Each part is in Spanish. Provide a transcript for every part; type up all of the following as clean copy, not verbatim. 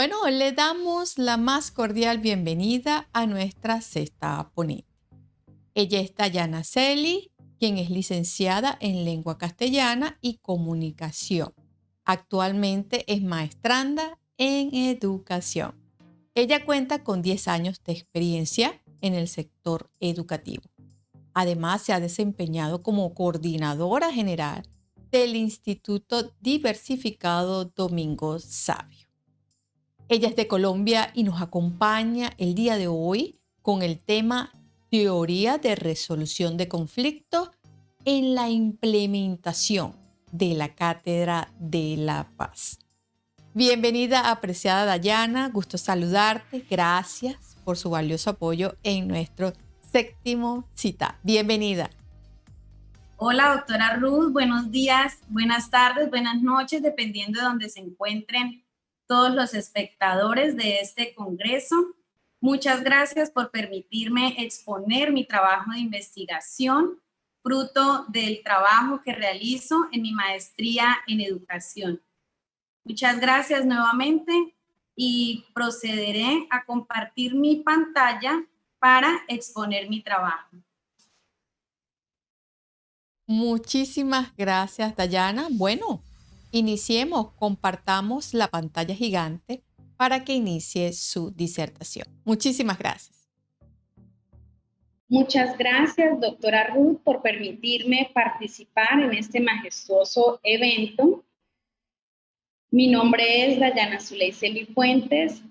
Bueno, le damos la más cordial bienvenida a nuestra sexta ponente. Ella es Dayana Celi, quien es licenciada en Lengua Castellana y Comunicación. Actualmente es maestranda en Educación. Ella cuenta con 10 años de experiencia en el sector educativo. Además, se ha desempeñado como coordinadora general del Instituto Diversificado Domingo Savio. Ella es de Colombia y nos acompaña el día de hoy con el tema Teoría de resolución de conflictos en la implementación de la Cátedra de la Paz. Bienvenida, apreciada Dayana, gusto saludarte. Gracias por su valioso apoyo en nuestro séptimo cita. Bienvenida. Hola, doctora Ruth, buenos días, buenas tardes, buenas noches, dependiendo de donde se encuentren todos los espectadores de este congreso. Muchas gracias por permitirme exponer mi trabajo de investigación, fruto del trabajo que realizo en mi maestría en educación. Muchas gracias nuevamente y procederé a compartir mi pantalla para exponer mi trabajo. Muchísimas gracias, Dayana. Bueno, iniciemos, compartamos la pantalla gigante para que inicie su disertación. Muchísimas gracias. Muchas gracias, doctora Ruth, por permitirme participar en este majestuoso evento. Mi nombre es Dayana Zuleiceli Fuentes,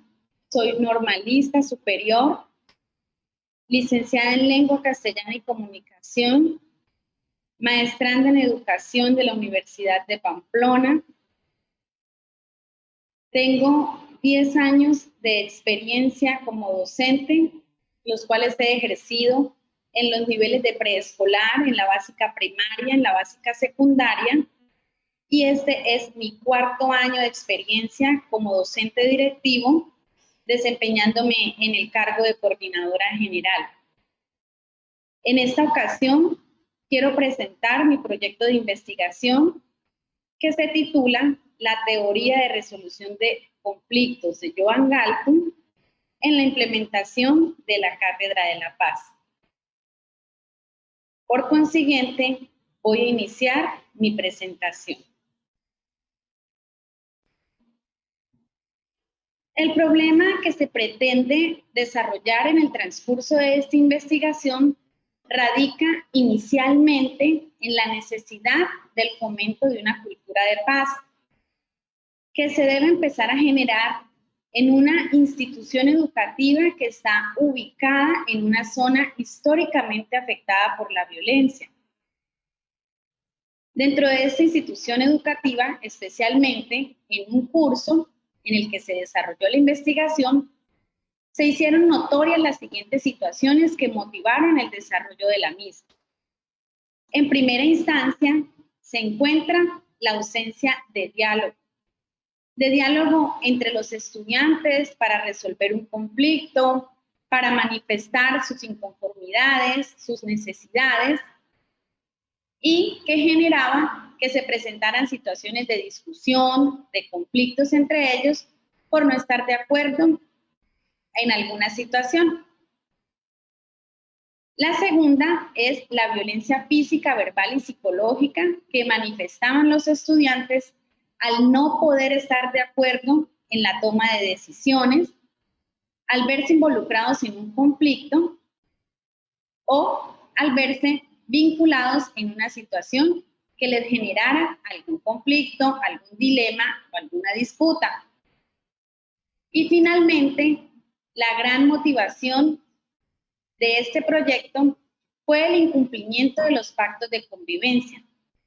soy normalista superior, licenciada en Lengua Castellana y Comunicación, maestranda en Educación de la Universidad de Pamplona. Tengo 10 años de experiencia como docente, los cuales he ejercido en los niveles de preescolar, en la básica primaria, en la básica secundaria, y este es mi cuarto año de experiencia como docente directivo, desempeñándome en el cargo de coordinadora general. En esta ocasión, quiero presentar mi proyecto de investigación que se titula La teoría de resolución de conflictos de Joan Galtung en la implementación de la Cátedra de la Paz. Por consiguiente, voy a iniciar mi presentación. El problema que se pretende desarrollar en el transcurso de esta investigación radica inicialmente en la necesidad del fomento de una cultura de paz que se debe empezar a generar en una institución educativa que está ubicada en una zona históricamente afectada por la violencia. Dentro de esta institución educativa, especialmente en un curso en el que se desarrolló la investigación, se hicieron notorias las siguientes situaciones que motivaron el desarrollo de la misma. En primera instancia, se encuentra la ausencia de diálogo entre los estudiantes para resolver un conflicto, para manifestar sus inconformidades, sus necesidades, y que generaba que se presentaran situaciones de discusión, de conflictos entre ellos, por no estar de acuerdo en alguna situación. La segunda es la violencia física, verbal y psicológica que manifestaban los estudiantes al no poder estar de acuerdo en la toma de decisiones, al verse involucrados en un conflicto o al verse vinculados en una situación que les generara algún conflicto, algún dilema o alguna disputa. Y finalmente, la gran motivación de este proyecto fue el incumplimiento de los pactos de convivencia,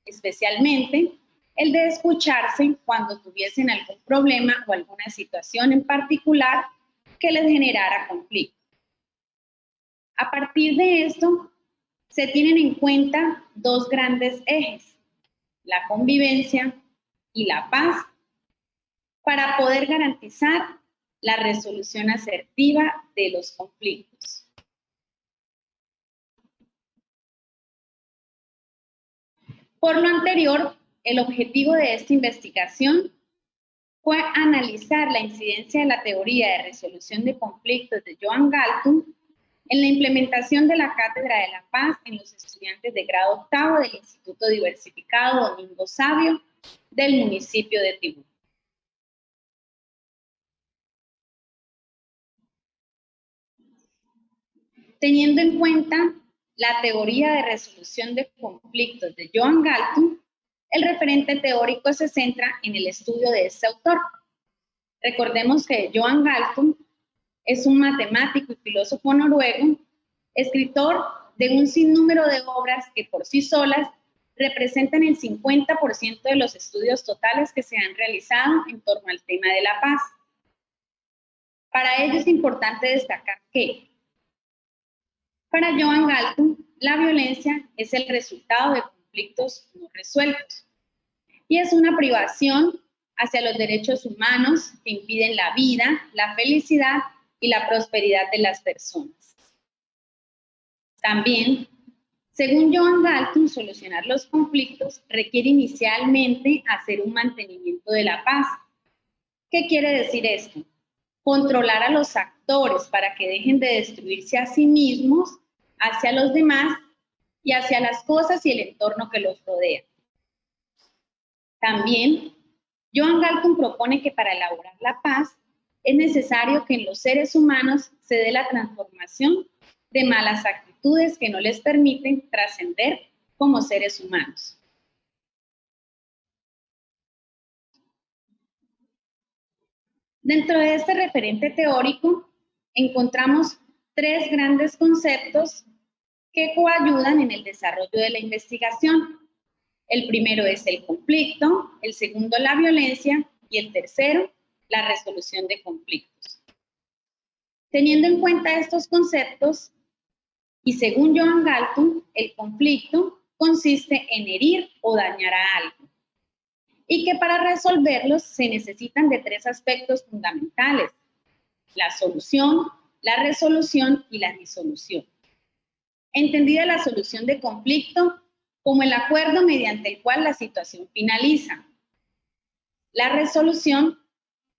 especialmente el de escucharse cuando tuviesen algún problema o alguna situación en particular que les generara conflicto. A partir de esto, se tienen en cuenta dos grandes ejes, la convivencia y la paz, para poder garantizar la resolución asertiva de los conflictos. Por lo anterior, el objetivo de esta investigación fue analizar la incidencia de la teoría de resolución de conflictos de Joan Galtung en la implementación de la Cátedra de la Paz en los estudiantes de grado octavo del Instituto Diversificado Domingo Savio del municipio de Tibú. Teniendo en cuenta la teoría de resolución de conflictos de Joan Galtung, el referente teórico se centra en el estudio de este autor. Recordemos que Joan Galtung es un matemático y filósofo noruego, escritor de un sinnúmero de obras que por sí solas representan el 50% de los estudios totales que se han realizado en torno al tema de la paz. Para ello es importante destacar que para Joan Galtung, la violencia es el resultado de conflictos no resueltos y es una privación hacia los derechos humanos que impiden la vida, la felicidad y la prosperidad de las personas. También, según Joan Galtung, solucionar los conflictos requiere inicialmente hacer un mantenimiento de la paz. ¿Qué quiere decir esto? Controlar a los actores para que dejen de destruirse a sí mismos, hacia los demás y hacia las cosas y el entorno que los rodea. También, Joan Galtung propone que para elaborar la paz es necesario que en los seres humanos se dé la transformación de malas actitudes que no les permiten trascender como seres humanos. Dentro de este referente teórico encontramos tres grandes conceptos que coayudan en el desarrollo de la investigación. El primero es el conflicto, el segundo la violencia y el tercero la resolución de conflictos. Teniendo en cuenta estos conceptos, y según Joan Galtung, el conflicto consiste en herir o dañar a algo, y que para resolverlos se necesitan de tres aspectos fundamentales: la solución, la resolución y la disolución. Entendida la solución de conflicto como el acuerdo mediante el cual la situación finaliza. La resolución,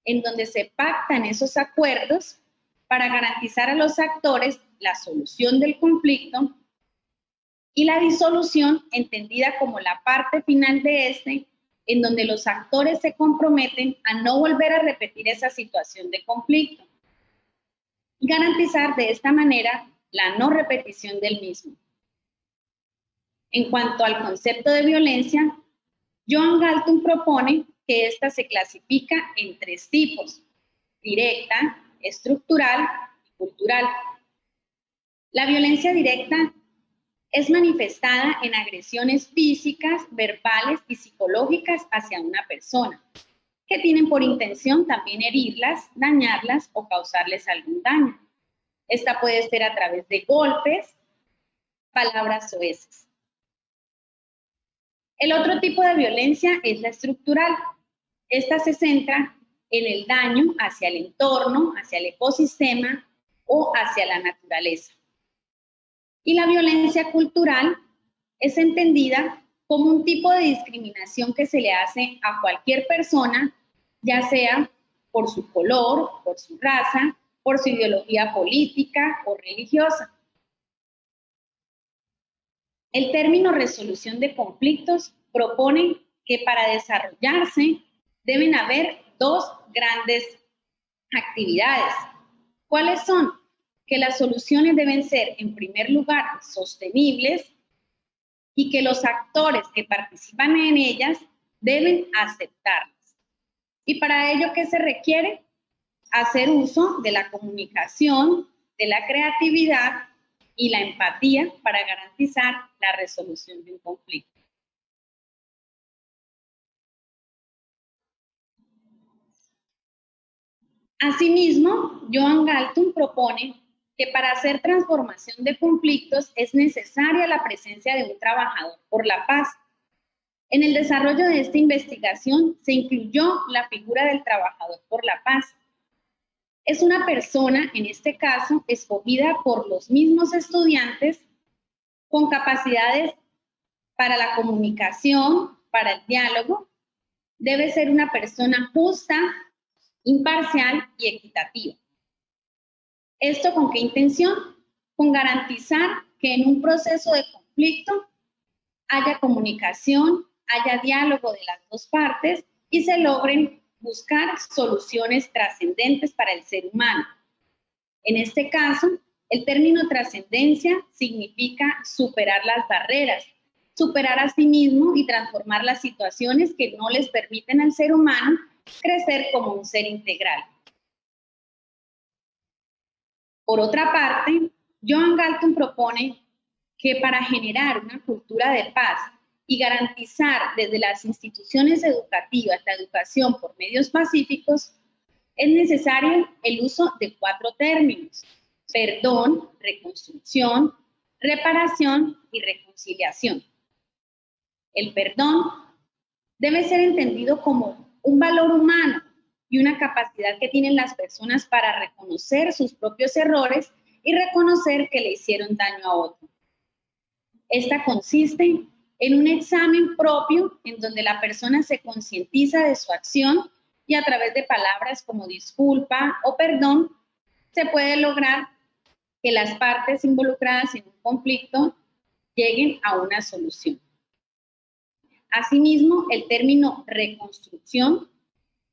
en donde se pactan esos acuerdos para garantizar a los actores la solución del conflicto. Y la disolución, entendida como la parte final de este, en donde los actores se comprometen a no volver a repetir esa situación de conflicto y garantizar de esta manera la no repetición del mismo. En cuanto al concepto de violencia, Joan Galtung propone que ésta se clasifica en tres tipos: directa, estructural y cultural. La violencia directa es manifestada en agresiones físicas, verbales y psicológicas hacia una persona, que tienen por intención también herirlas, dañarlas o causarles algún daño. Esta puede ser a través de golpes, palabras soeces. El otro tipo de violencia es la estructural. Esta se centra en el daño hacia el entorno, hacia el ecosistema o hacia la naturaleza. Y la violencia cultural es entendida como un tipo de discriminación que se le hace a cualquier persona, ya sea por su color, por su raza, por su ideología política o religiosa. El término resolución de conflictos propone que para desarrollarse deben haber dos grandes actividades. ¿Cuáles son? Que las soluciones deben ser, en primer lugar, sostenibles y que los actores que participan en ellas deben aceptarlas. Y para ello, ¿qué se requiere? Hacer uso de la comunicación, de la creatividad y la empatía para garantizar la resolución de un conflicto. Asimismo, Joan Galtung propone que para hacer transformación de conflictos es necesaria la presencia de un trabajador por la paz. En el desarrollo de esta investigación se incluyó la figura del trabajador por la paz. Es una persona, en este caso, escogida por los mismos estudiantes con capacidades para la comunicación, para el diálogo, debe ser una persona justa, imparcial y equitativa. ¿Esto con qué intención? Con garantizar que en un proceso de conflicto haya comunicación, haya diálogo de las dos partes y se logren buscar soluciones trascendentes para el ser humano. En este caso, el término trascendencia significa superar las barreras, superar a sí mismo y transformar las situaciones que no les permiten al ser humano crecer como un ser integral. Por otra parte, Joan Galton propone que para generar una cultura de paz y garantizar desde las instituciones educativas la educación por medios pacíficos, es necesario el uso de 4 términos: perdón, reconstrucción, reparación y reconciliación. El perdón debe ser entendido como un valor humano y una capacidad que tienen las personas para reconocer sus propios errores y reconocer que le hicieron daño a otro. Esta consiste en un examen propio en donde la persona se concientiza de su acción y a través de palabras como disculpa o perdón se puede lograr que las partes involucradas en un conflicto lleguen a una solución. Asimismo, el término reconstrucción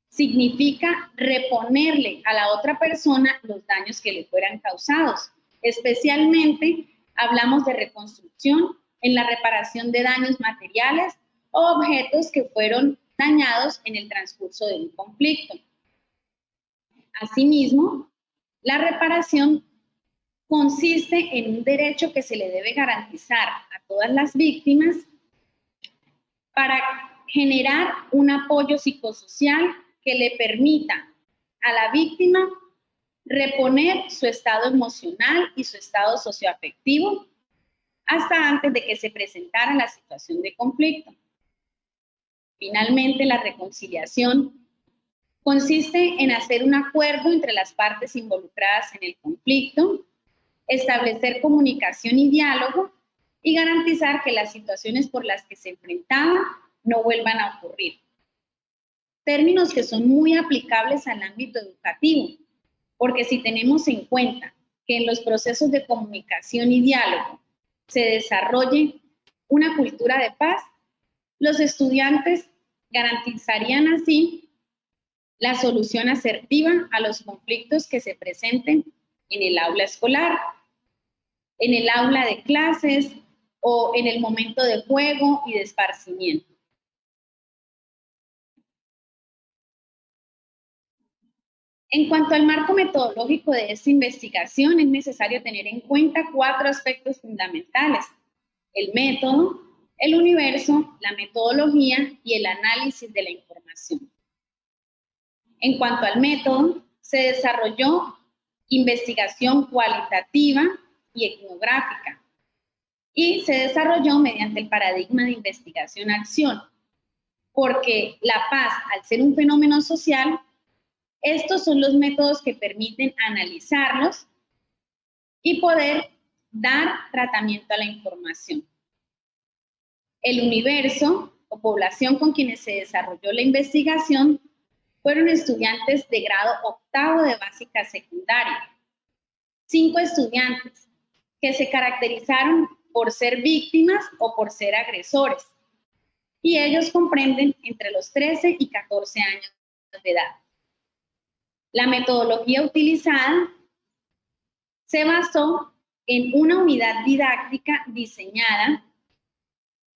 significa reponerle a la otra persona los daños que le fueran causados. Especialmente hablamos de reconstrucción en la reparación de daños materiales o objetos que fueron dañados en el transcurso de un conflicto. Asimismo, la reparación consiste en un derecho que se le debe garantizar a todas las víctimas para generar un apoyo psicosocial que le permita a la víctima reponer su estado emocional y su estado socioafectivo hasta antes de que se presentara la situación de conflicto. Finalmente, la reconciliación consiste en hacer un acuerdo entre las partes involucradas en el conflicto, establecer comunicación y diálogo y garantizar que las situaciones por las que se enfrentaban no vuelvan a ocurrir. Términos que son muy aplicables al ámbito educativo, porque si tenemos en cuenta que en los procesos de comunicación y diálogo se desarrolle una cultura de paz, los estudiantes garantizarían así la solución asertiva a los conflictos que se presenten en el aula escolar, en el aula de clases o en el momento de juego y de esparcimiento. En cuanto al marco metodológico de esta investigación, es necesario tener en cuenta 4 aspectos fundamentales: el método, el universo, la metodología y el análisis de la información. En cuanto al método, se desarrolló investigación cualitativa y etnográfica y se desarrolló mediante el paradigma de investigación-acción, porque la paz, al ser un fenómeno social, estos son los métodos que permiten analizarlos y poder dar tratamiento a la información. El universo o población con quienes se desarrolló la investigación fueron estudiantes de grado 8º de básica secundaria. 5 estudiantes que se caracterizaron por ser víctimas o por ser agresores. Y ellos comprenden entre los 13 y 14 años de edad. La metodología utilizada se basó en una unidad didáctica diseñada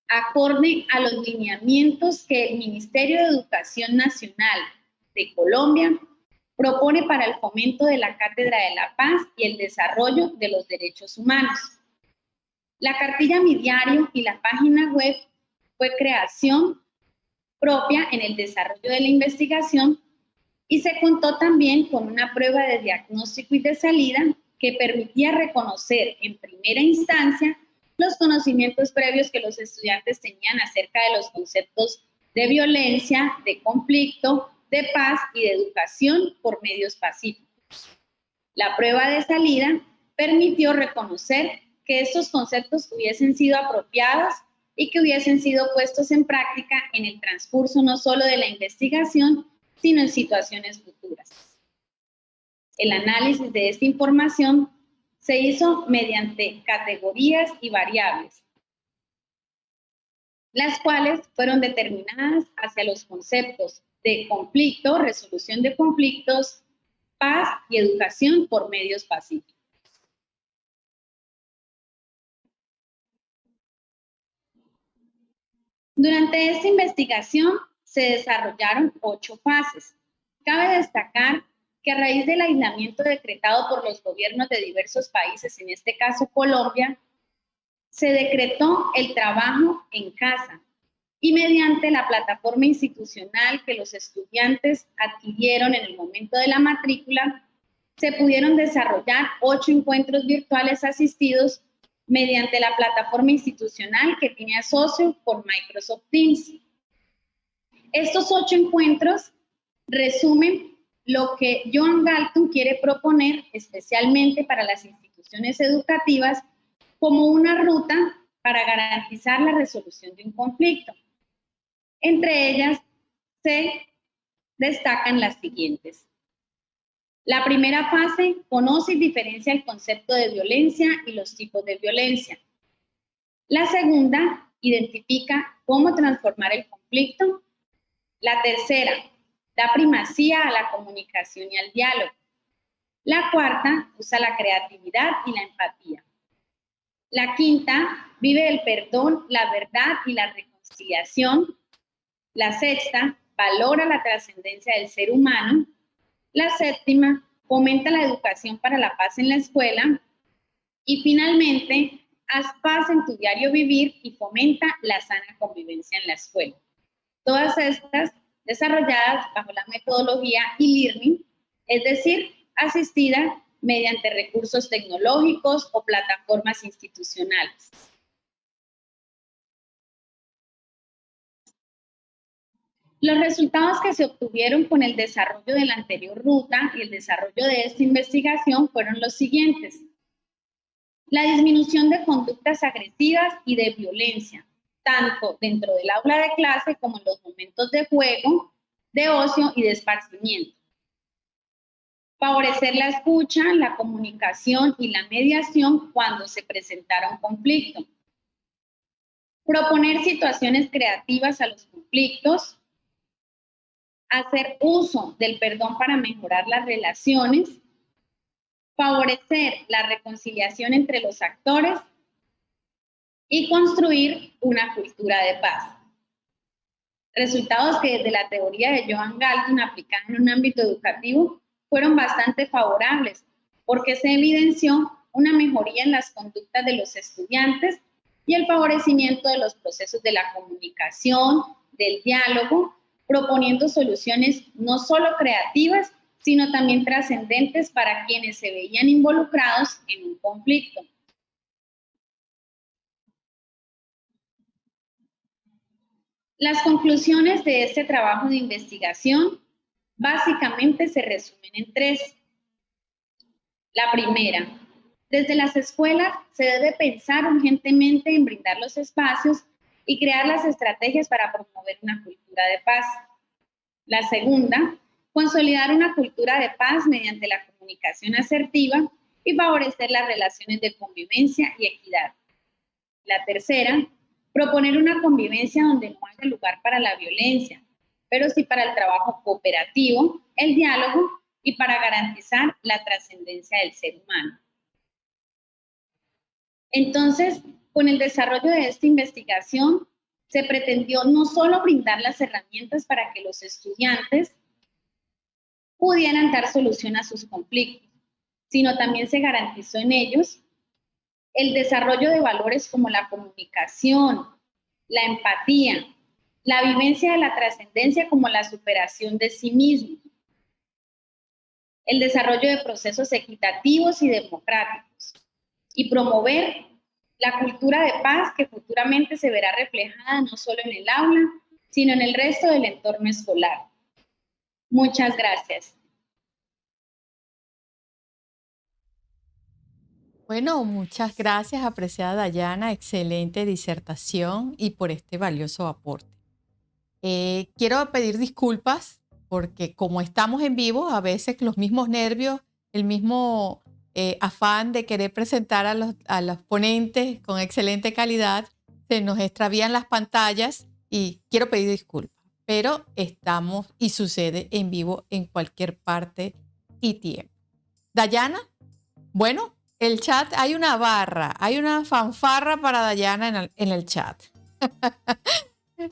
acorde a los lineamientos que el Ministerio de Educación Nacional de Colombia propone para el fomento de la Cátedra de la Paz y el desarrollo de los derechos humanos. La cartilla Mi Diario y la página web fue creación propia en el desarrollo de la investigación y se contó también con una prueba de diagnóstico y de salida que permitía reconocer en primera instancia los conocimientos previos que los estudiantes tenían acerca de los conceptos de violencia, de conflicto, de paz y de educación por medios pacíficos. La prueba de salida permitió reconocer que estos conceptos hubiesen sido apropiados y que hubiesen sido puestos en práctica en el transcurso no solo de la investigación, sino en situaciones futuras. El análisis de esta información se hizo mediante categorías y variables, las cuales fueron determinadas hacia los conceptos de conflicto, resolución de conflictos, paz y educación por medios pacíficos. Durante esta investigación se desarrollaron 8 fases. Cabe destacar que a raíz del aislamiento decretado por los gobiernos de diversos países, en este caso Colombia, se decretó el trabajo en casa y mediante la plataforma institucional que los estudiantes adquirieron en el momento de la matrícula, se pudieron desarrollar 8 encuentros virtuales asistidos mediante la plataforma institucional que tiene asocio con Microsoft Teams. Estos 8 encuentros resumen lo que Joan Galtung quiere proponer especialmente para las instituciones educativas como una ruta para garantizar la resolución de un conflicto. Entre ellas se destacan las siguientes. La primera fase conoce y diferencia el concepto de violencia y los tipos de violencia. La segunda identifica cómo transformar el conflicto. La tercera da primacía a la comunicación y al diálogo. La cuarta usa la creatividad y la empatía. La quinta vive el perdón, la verdad y la reconciliación. La sexta valora la trascendencia del ser humano. La séptima fomenta la educación para la paz en la escuela. Y finalmente, haz paz en tu diario vivir y fomenta la sana convivencia en la escuela. Todas estas desarrolladas bajo la metodología e-learning, es decir, asistida mediante recursos tecnológicos o plataformas institucionales. Los resultados que se obtuvieron con el desarrollo de la anterior ruta y el desarrollo de esta investigación fueron los siguientes. La disminución de conductas agresivas y de violencia, tanto dentro del aula de clase como en los momentos de juego, de ocio y de esparcimiento. Favorecer la escucha, la comunicación y la mediación cuando se presentara un conflicto. Proponer situaciones creativas a los conflictos. Hacer uso del perdón para mejorar las relaciones. Favorecer la reconciliación entre los actores y construir una cultura de paz. Resultados que desde la teoría de Joan Galtung aplicada en un ámbito educativo fueron bastante favorables porque se evidenció una mejoría en las conductas de los estudiantes y el favorecimiento de los procesos de la comunicación, del diálogo, proponiendo soluciones no solo creativas, sino también trascendentes para quienes se veían involucrados en un conflicto. Las conclusiones de este trabajo de investigación básicamente se resumen en 3. La primera, desde las escuelas se debe pensar urgentemente en brindar los espacios y crear las estrategias para promover una cultura de paz. La segunda, consolidar una cultura de paz mediante la comunicación asertiva y favorecer las relaciones de convivencia y equidad. La tercera, proponer una convivencia donde no haya lugar para la violencia, pero sí para el trabajo cooperativo, el diálogo y para garantizar la trascendencia del ser humano. Entonces, con el desarrollo de esta investigación, se pretendió no solo brindar las herramientas para que los estudiantes pudieran dar solución a sus conflictos, sino también se garantizó en ellos el desarrollo de valores como la comunicación, la empatía, la vivencia de la trascendencia como la superación de sí mismos, el desarrollo de procesos equitativos y democráticos, y promover la cultura de paz que futuramente se verá reflejada no solo en el aula, sino en el resto del entorno escolar. Muchas gracias. Bueno, muchas gracias, apreciada Dayana. Excelente disertación y por este valioso aporte. Quiero pedir disculpas porque como estamos en vivo, a veces los mismos nervios, el mismo afán de querer presentar a los ponentes con excelente calidad, se nos extravían las pantallas y quiero pedir disculpas. Pero estamos y sucede en vivo en cualquier parte y tiempo. Dayana, bueno, el chat, hay una barra, hay una fanfarra para Dayana en el chat.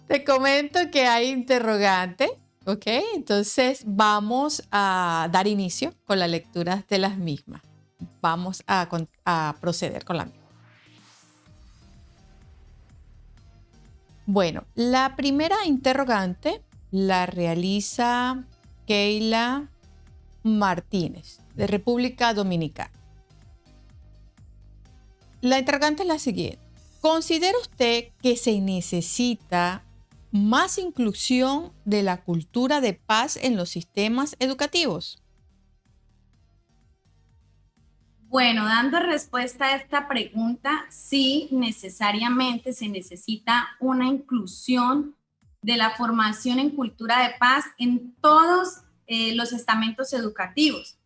Te comento que hay interrogante, ¿ok? Entonces vamos a dar inicio con la lectura de las mismas. Vamos a proceder con la misma. Bueno, la primera interrogante la realiza Keila Martínez, de República Dominicana. La interrogante es la siguiente. ¿Considera usted que se necesita más inclusión de la cultura de paz en los sistemas educativos? Bueno, dando respuesta a esta pregunta, sí, necesariamente se necesita una inclusión de la formación en cultura de paz en todos los estamentos educativos.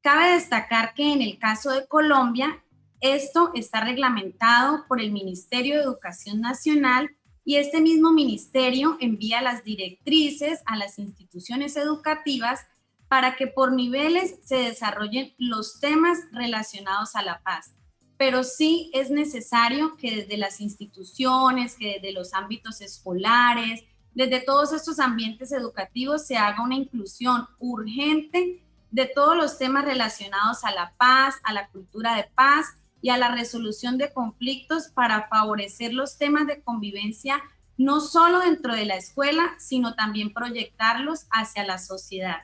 Cabe destacar que en el caso de Colombia, esto está reglamentado por el Ministerio de Educación Nacional y este mismo ministerio envía las directrices a las instituciones educativas para que por niveles se desarrollen los temas relacionados a la paz. Pero sí es necesario que desde las instituciones, que desde los ámbitos escolares, desde todos estos ambientes educativos se haga una inclusión urgente de todos los temas relacionados a la paz, a la cultura de paz y a la resolución de conflictos para favorecer los temas de convivencia no solo dentro de la escuela, sino también proyectarlos hacia la sociedad.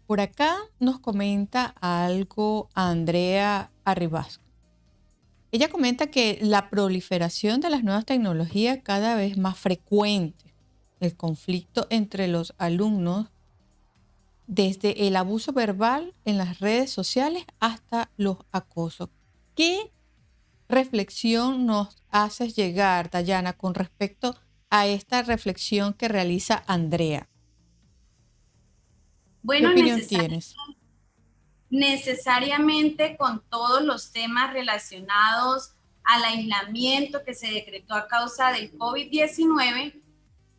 Por acá nos comenta algo Andrea Arribasco. Ella comenta que la proliferación de las nuevas tecnologías cada vez más frecuente, el conflicto entre los alumnos, desde el abuso verbal en las redes sociales hasta los acosos. ¿Qué reflexión nos haces llegar, Dayana, con respecto a esta reflexión que realiza Andrea? Bueno, ¿Qué opinión tienes? Necesariamente con todos los temas relacionados al aislamiento que se decretó a causa del COVID-19,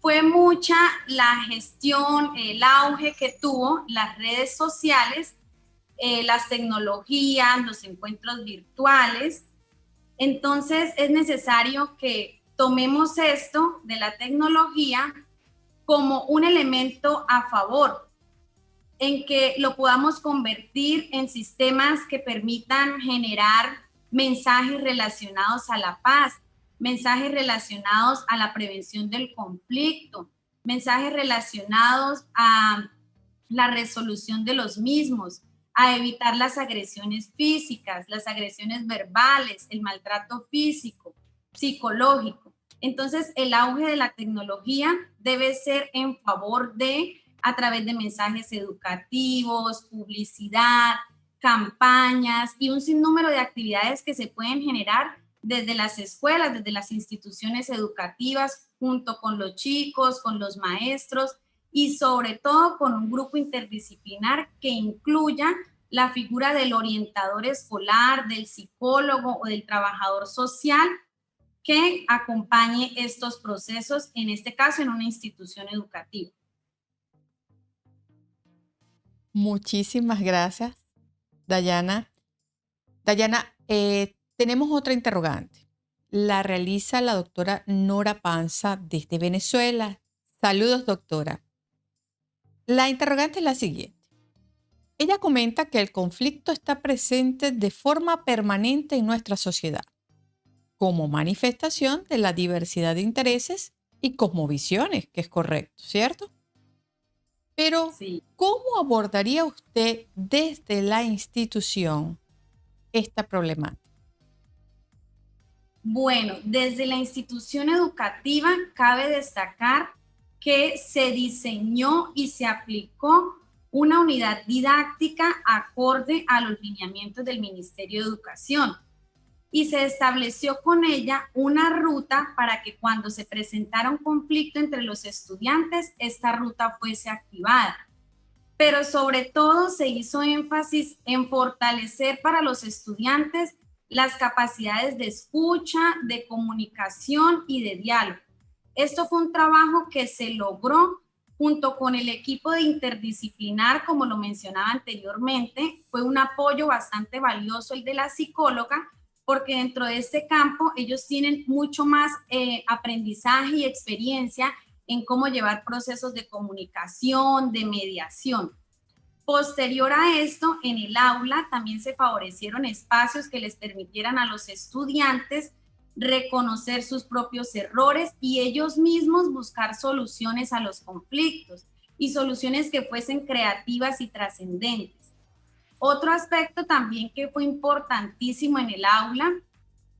fue mucha la gestión, el auge que tuvo las redes sociales, las tecnologías, los encuentros virtuales. Entonces es necesario que tomemos esto de la tecnología como un elemento a favor, en que lo podamos convertir en sistemas que permitan generar mensajes relacionados a la paz, mensajes relacionados a la prevención del conflicto, mensajes relacionados a la resolución de los mismos, a evitar las agresiones físicas, las agresiones verbales, el maltrato físico, psicológico. Entonces, el auge de la tecnología debe ser en favor de, a través de mensajes educativos, publicidad, campañas y un sinnúmero de actividades que se pueden generar desde las escuelas, desde las instituciones educativas, junto con los chicos, con los maestros y sobre todo con un grupo interdisciplinar que incluya la figura del orientador escolar, del psicólogo o del trabajador social que acompañe estos procesos, en este caso en una institución educativa. Muchísimas gracias, Dayana. Dayana, tenemos otra interrogante. La realiza la doctora Nora Panza desde Venezuela. Saludos, doctora. La interrogante es la siguiente. Ella comenta que el conflicto está presente de forma permanente en nuestra sociedad, como manifestación de la diversidad de intereses y cosmovisiones, que es correcto, ¿cierto? Pero, sí, ¿cómo abordaría usted desde la institución esta problemática? Bueno, desde la institución educativa cabe destacar que se diseñó y se aplicó una unidad didáctica acorde a los lineamientos del Ministerio de Educación y se estableció con ella una ruta para que cuando se presentara un conflicto entre los estudiantes, esta ruta fuese activada. Pero sobre todo se hizo énfasis en fortalecer para los estudiantes las capacidades de escucha, de comunicación y de diálogo. Esto fue un trabajo que se logró junto con el equipo de interdisciplinar, como lo mencionaba anteriormente. Fue un apoyo bastante valioso el de la psicóloga, porque dentro de este campo ellos tienen mucho más aprendizaje y experiencia en cómo llevar procesos de comunicación, de mediación. Posterior a esto, en el aula también se favorecieron espacios que les permitieran a los estudiantes reconocer sus propios errores y ellos mismos buscar soluciones a los conflictos y soluciones que fuesen creativas y trascendentes. Otro aspecto también que fue importantísimo en el aula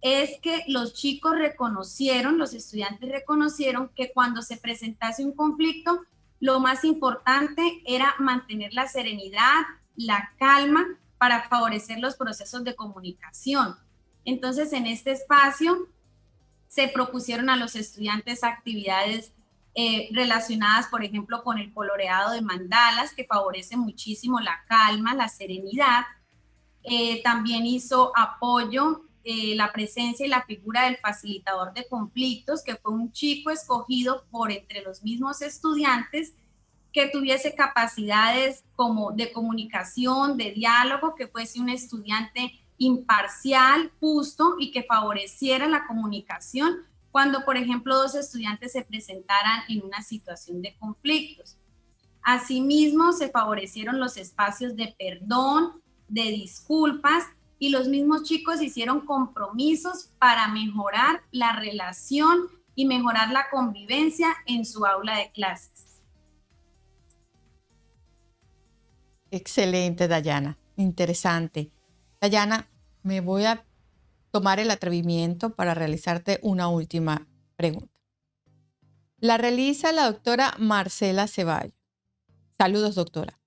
es que los chicos reconocieron, los estudiantes reconocieron que cuando se presentase un conflicto, lo más importante era mantener la serenidad, la calma para favorecer los procesos de comunicación. Entonces, en este espacio se propusieron a los estudiantes actividades relacionadas, por ejemplo, con el coloreado de mandalas, que favorece muchísimo la calma, la serenidad. También hizo apoyo la presencia y la figura del facilitador de conflictos, que fue un chico escogido por entre los mismos estudiantes que tuviese capacidades como de comunicación, de diálogo, que fuese un estudiante imparcial, justo y que favoreciera la comunicación cuando, por ejemplo, dos estudiantes se presentaran en una situación de conflictos. Asimismo, se favorecieron los espacios de perdón, de disculpas, y los mismos chicos hicieron compromisos para mejorar la relación y mejorar la convivencia en su aula de clases. Excelente, Dayana. Interesante. Dayana, me voy a tomar el atrevimiento para realizarte una última pregunta. La realiza la doctora Marcela Ceballos. Saludos, doctora.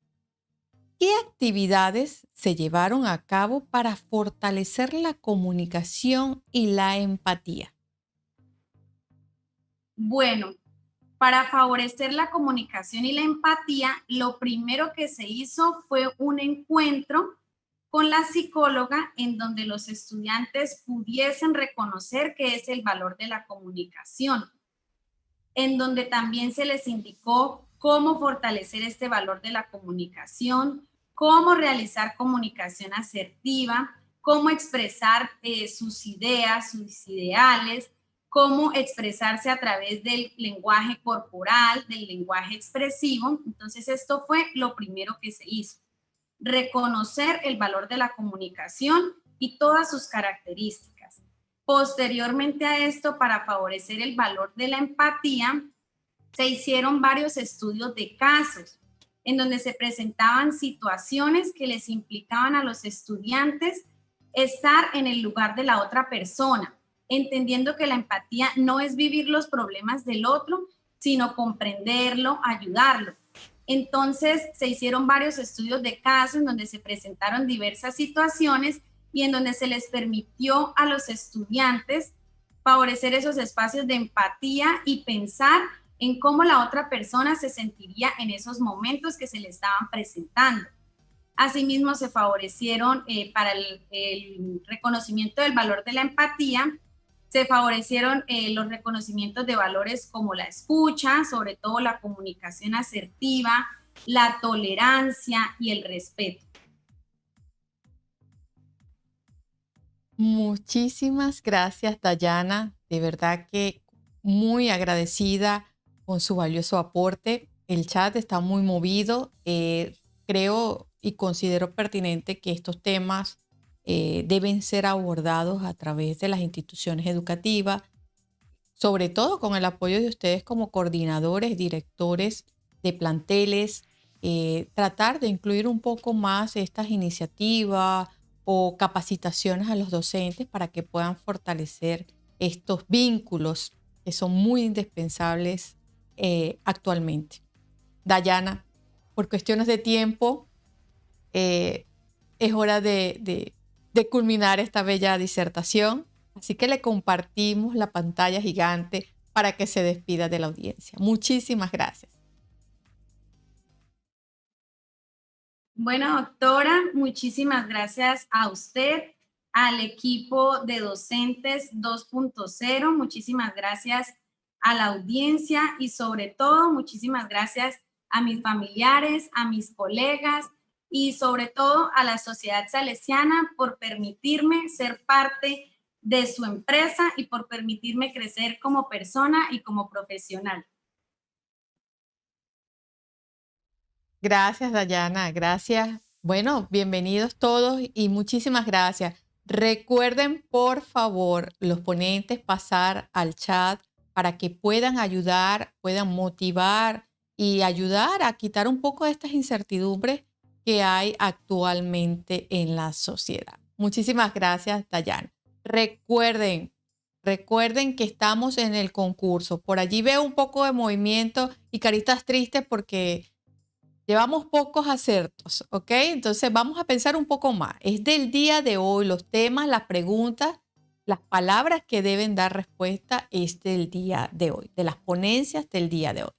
¿Qué actividades se llevaron a cabo para fortalecer la comunicación y la empatía? Bueno, para favorecer la comunicación y la empatía, lo primero que se hizo fue un encuentro con la psicóloga en donde los estudiantes pudiesen reconocer qué es el valor de la comunicación, en donde también se les indicó cómo fortalecer este valor de la comunicación, cómo realizar comunicación asertiva, cómo expresar sus ideas, sus ideales, cómo expresarse a través del lenguaje corporal, del lenguaje expresivo. Entonces, esto fue lo primero que se hizo. Reconocer el valor de la comunicación y todas sus características. Posteriormente a esto, para favorecer el valor de la empatía, se hicieron varios estudios de casos en donde se presentaban situaciones que les implicaban a los estudiantes estar en el lugar de la otra persona, entendiendo que la empatía no es vivir los problemas del otro, sino comprenderlo, ayudarlo. Entonces se hicieron varios estudios de caso en donde se presentaron diversas situaciones y en donde se les permitió a los estudiantes favorecer esos espacios de empatía y pensar en cómo la otra persona se sentiría en esos momentos que se le estaban presentando. Asimismo, se favorecieron para el reconocimiento del valor de la empatía, se favorecieron los reconocimientos de valores como la escucha, sobre todo la comunicación asertiva, la tolerancia y el respeto. Muchísimas gracias, Dayana. De verdad que muy agradecida con su valioso aporte. El chat está muy movido. Creo y considero pertinente que estos temas deben ser abordados a través de las instituciones educativas, sobre todo con el apoyo de ustedes como coordinadores, directores de planteles, tratar de incluir un poco más estas iniciativas o capacitaciones a los docentes para que puedan fortalecer estos vínculos que son muy indispensables actualmente. Dayana, por cuestiones de tiempo, es hora de culminar esta bella disertación. Así que le compartimos la pantalla gigante para que se despida de la audiencia. Muchísimas gracias. Bueno, doctora, muchísimas gracias a usted, al equipo de docentes 2.0, muchísimas gracias a la audiencia y sobre todo muchísimas gracias a mis familiares, a mis colegas y sobre todo a la sociedad salesiana por permitirme ser parte de su empresa y por permitirme crecer como persona y como profesional. Gracias, Dayana. Gracias. Bueno, bienvenidos todos y muchísimas gracias. Recuerden, por favor, los ponentes pasar al chat para que puedan ayudar, puedan motivar y ayudar a quitar un poco de estas incertidumbres que hay actualmente en la sociedad. Muchísimas gracias, Dayana. Recuerden que estamos en el concurso. Por allí veo un poco de movimiento y caritas tristes porque llevamos pocos acertos, ¿ok? Entonces vamos a pensar un poco más. Es del día de hoy, los temas, las preguntas, las palabras que deben dar respuesta es del día de hoy, de las ponencias del día de hoy.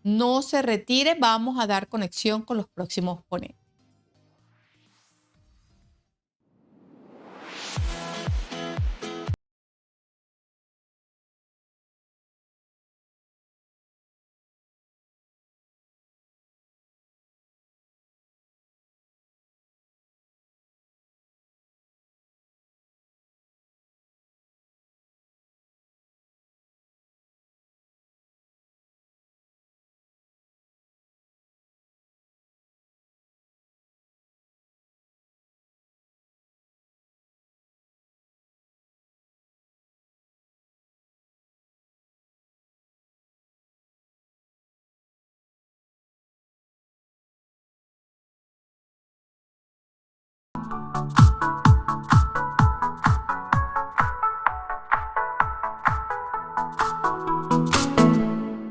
No se retire, vamos a dar conexión con los próximos ponentes.